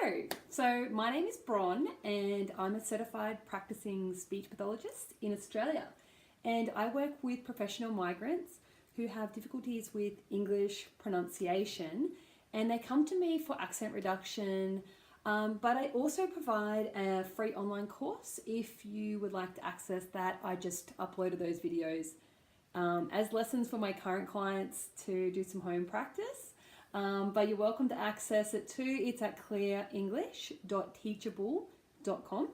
Hello, so my name is Bron and I'm a certified practicing speech pathologist in Australia, and I work with professional migrants who have difficulties with English pronunciation, and they come to me for accent reduction, but I also provide a free online course. If you would like to access that, I just uploaded those videos as lessons for my current clients to do some home practice. But you're welcome to access it too. It's at clearenglish.teachable.com.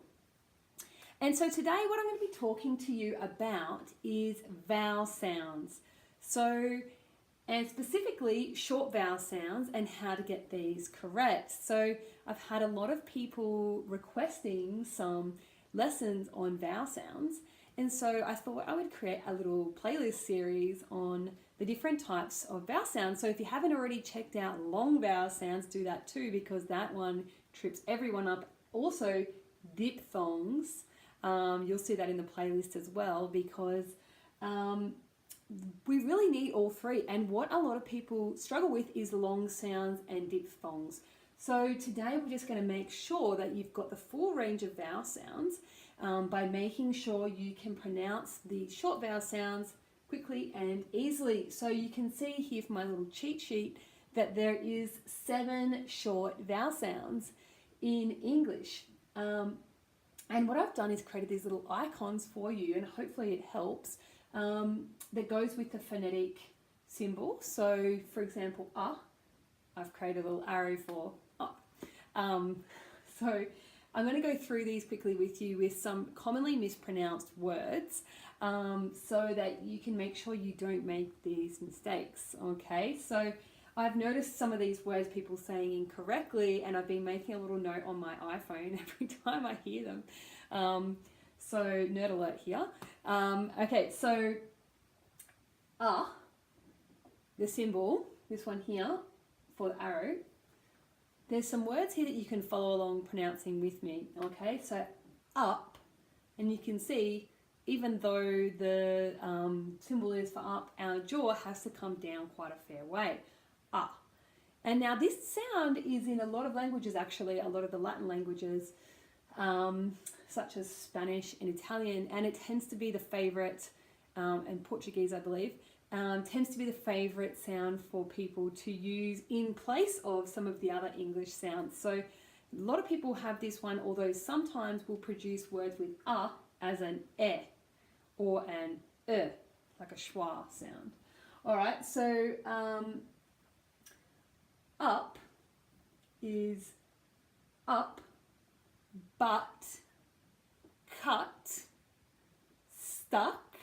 And so today what I'm going to be talking to you about is vowel sounds. And specifically short vowel sounds and how to get these correct. So I've had a lot of people requesting some lessons on vowel sounds. And so I thought I would create a little playlist series on the different types of vowel sounds. So if you haven't already checked out long vowel sounds, do that too, because that one trips everyone up. Also diphthongs, you'll see that in the playlist as well, because we really need all three. And what a lot of people struggle with is long sounds and diphthongs. So today we're just going to make sure that you've got the full range of vowel sounds by making sure you can pronounce the short vowel sounds quickly and easily. So you can see here from my little cheat sheet that there is 7 short vowel sounds in English. And what I've done is created these little icons for you, and hopefully it helps, that goes with the phonetic symbol. So for example, I've created a little arrow for so I'm going to go through these quickly with you with some commonly mispronounced words, so that you can make sure you don't make these mistakes. Okay, so I've noticed some of these words people saying incorrectly, and I've been making a little note on my iPhone every time I hear them. So nerd alert here. Okay, so the symbol, this one here for the arrow, there's some words here that you can follow along pronouncing with me. Okay, so up, and you can see even though the symbol is for up, our jaw has to come down quite a fair way. And now this sound is in a lot of languages, actually, a lot of the Latin languages, such as Spanish and Italian, and it tends to be the favorite, and Portuguese, I believe, tends to be the favorite sound for people to use in place of some of the other English sounds. So a lot of people have this one, although sometimes will produce words with as an or an like a schwa sound. All right, so up is up, but, cut, stuck,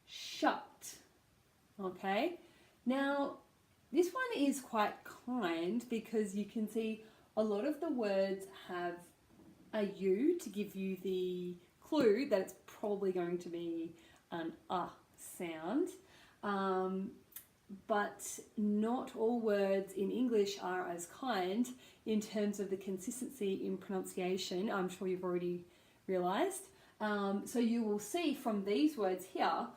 shut. Okay, now this one is quite kind because you can see a lot of the words have a U to give you the clue that it's probably going to be an sound. But not all words in English are as kind in terms of the consistency in pronunciation. I'm sure you've already realized. So you will see from these words here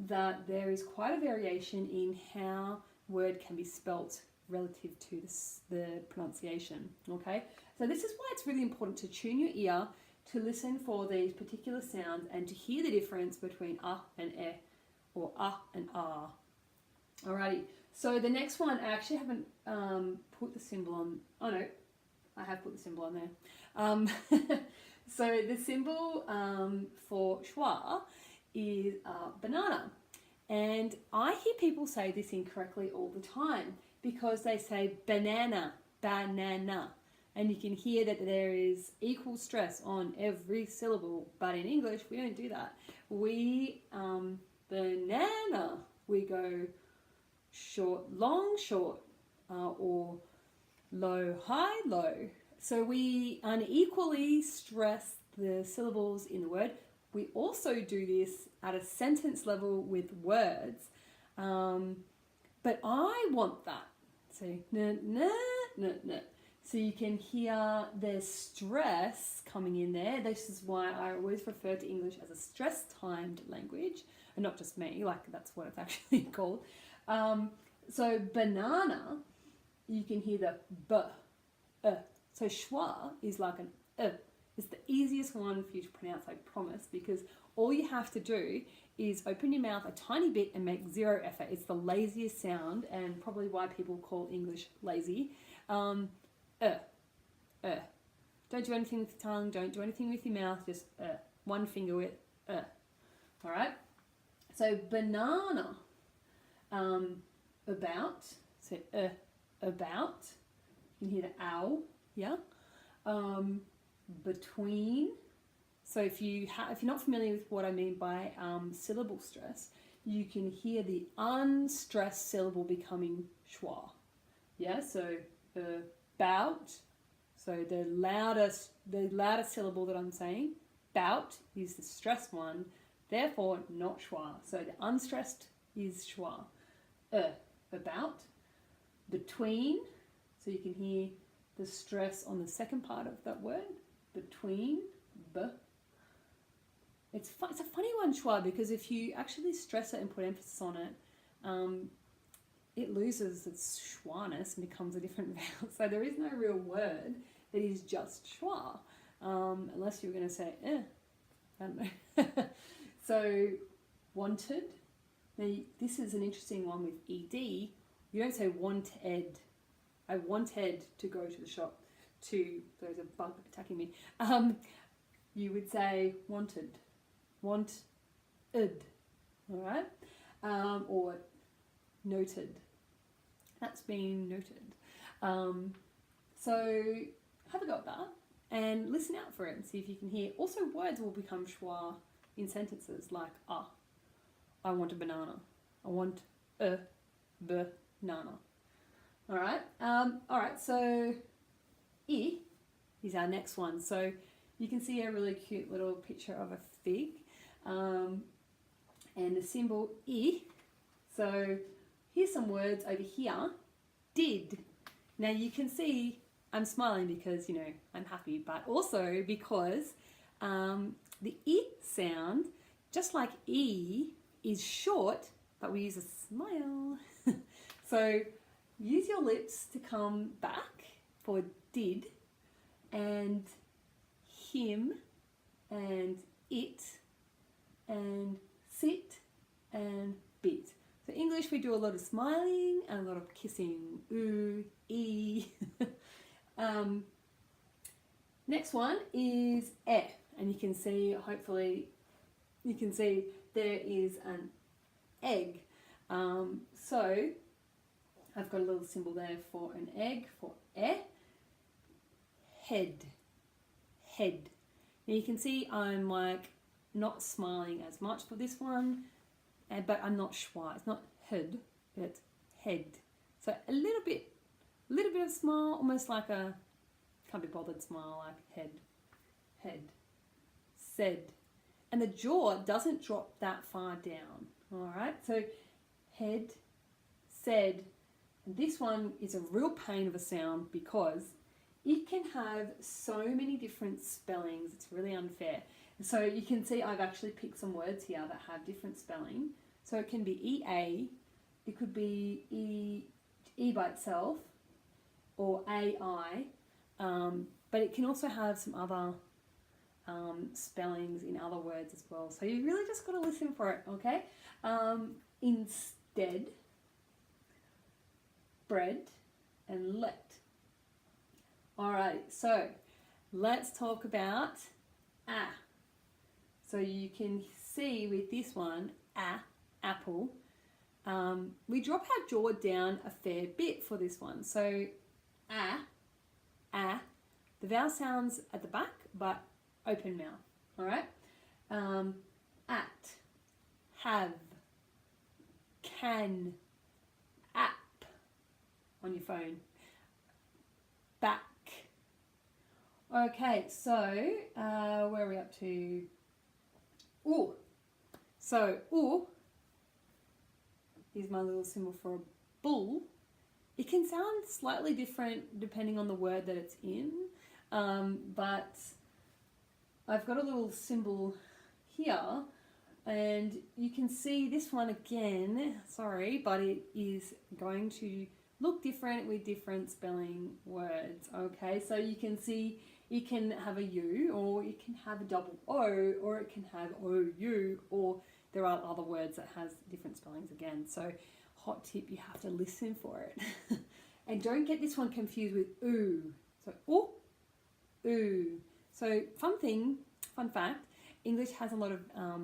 that there is quite a variation in how word can be spelt relative to the pronunciation. Okay, so this is why it's really important to tune your ear to listen for these particular sounds and to hear the difference between and or and ah. Alrighty, so the next one, I actually haven't put the symbol on. Oh no, I have put the symbol on there. So the symbol for schwa is banana. And I hear people say this incorrectly all the time because they say banana, banana. And you can hear that there is equal stress on every syllable. But in English, we don't do that. We, banana, we go short, long, short, or low, high, low. So we unequally stress the syllables in the word. We also do this at a sentence level with words, but I want that. So na na na na. So you can hear the stress coming in there. This is why I always refer to English as a stress-timed language, and not just me, like that's what it's actually called. So banana, you can hear the b, So schwa is like an It's the easiest one for you to pronounce, I promise, because all you have to do is open your mouth a tiny bit and make zero effort. It's the laziest sound, and probably why people call English lazy. Don't do anything with your tongue, don't do anything with your mouth, just one finger with All right? So banana, about, so about, you can hear the ow, yeah? Between, so if you're not familiar with what I mean by syllable stress, you can hear the unstressed syllable becoming schwa. Yeah, so bout, so the loudest syllable that I'm saying, bout is the stressed one, therefore not schwa. So the unstressed is schwa. About, between, so you can hear the stress on the second part of that word, between, b. It's a funny one, schwa, because if you actually stress it and put emphasis on it, it loses its schwaness and becomes a different vowel. So there is no real word that is just schwa, unless you're going to say I don't know. So wanted. Now this is an interesting one with ed. You don't say wanted. I wanted to go to the shop to, there's a bug attacking me. You would say wanted, all right? Or noted. That's been noted. So have a go at that and listen out for it and see if you can hear. Also, words will become schwa in sentences like I want a banana. I want a banana. All right, so I is our next one. So you can see a really cute little picture of a fig and the symbol I. So here's some words over here. Did. Now you can see I'm smiling because, you know, I'm happy, but also because the I sound, just like E, is short, but we use a smile. So use your lips to come back for did, and him, and it, and sit, and bit. So English, we do a lot of smiling and a lot of kissing. Ooh, e. Next one is e, and you can see, hopefully, you can see there is an egg. So I've got a little symbol there for an egg, for e. Head. Now you can see I'm like not smiling as much for this one, but I'm not schwa. It's not head, it's head. So a little bit of smile, almost like a can't be bothered smile, like head. Said. And the jaw doesn't drop that far down. All right, so head, said. And this one is a real pain of a sound because it can have so many different spellings. It's really unfair. So you can see I've actually picked some words here that have different spelling. So it can be EA, it could be E by itself, or AI, but it can also have some other spellings in other words as well. So you really just got to listen for it, okay? Instead, bread, and let. Alright, so let's talk about ah. So you can see with this one, apple, we drop our jaw down a fair bit for this one. So the vowel sounds at the back, but open mouth. Alright? At, have, can, app on your phone, back. Okay, so where are we up to? Ooh. So ooh is my little symbol for a bull. It can sound slightly different depending on the word that it's in, but I've got a little symbol here, and you can see this one again, sorry, but it is going to look different with different spelling words. Okay, so you can see it can have a U, or it can have a double O, or it can have OU, or there are other words that has different spellings again. So hot tip, you have to listen for it. And don't get this one confused with oo. So ooh. So fun fact, English has a lot of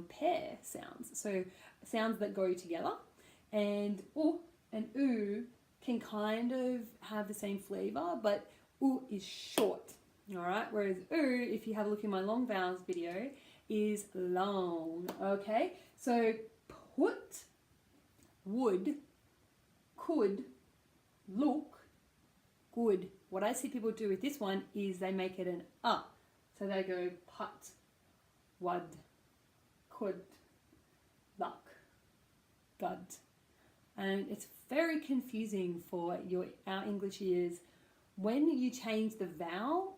pair sounds. So sounds that go together, and oo and oo can kind of have the same flavor, but oo is short. All right, whereas oo, if you have a look in my long vowels video, is long. Okay, so put, would, could, look, good. What I see people do with this one is they make it an so they go put, wud, could, luck, gud, and it's very confusing for our English ears when you change the vowel.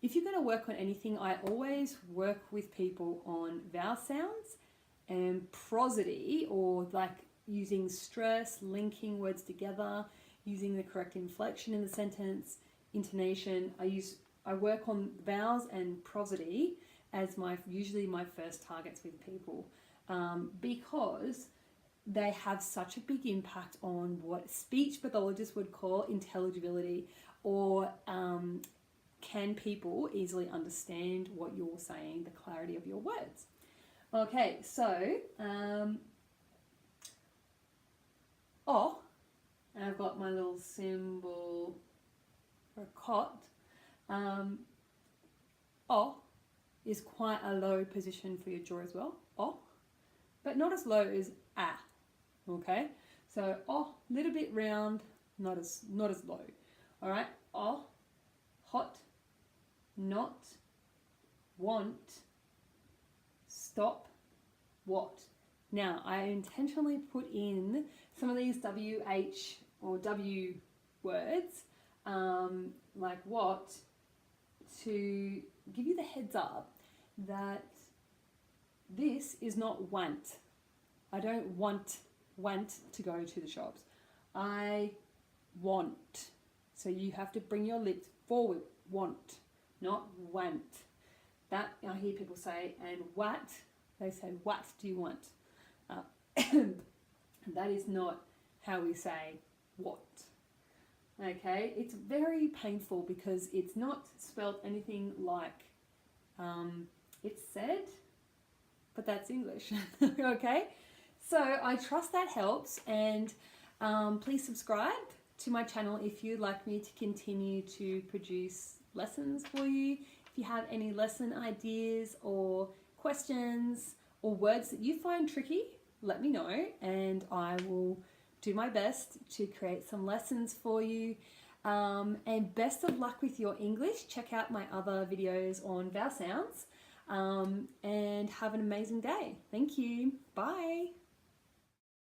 If you're going to work on anything, I always work with people on vowel sounds and prosody, or like using stress, linking words together, using the correct inflection in the sentence, intonation. I work on vowels and prosody as usually my first targets with people, because they have such a big impact on what speech pathologists would call intelligibility, or can people easily understand what you're saying, the clarity of your words. Okay, so and I've got my little symbol for a cot. Is quite a low position for your jaw as well. But not as low as ah. Okay, so little bit round, not as low. All right, hot, not, want, stop, what. Now, I intentionally put in some of these WH or W words, like what, to give you the heads up that this is not want. I don't want to go to the shops. I want. So you have to bring your lips forward. Want, not want. That I hear people say, and what? They say, what do you want? That is not how we say what. Okay, it's very painful because it's not spelled anything like it's said, but that's English. Okay, so I trust that helps, and please subscribe to my channel if you'd like me to continue to produce lessons for you. If you have any lesson ideas or questions or words that you find tricky, let me know, and I will do my best to create some lessons for you. And best of luck with your English. Check out my other videos on vowel sounds, and have an amazing day. Thank you. Bye.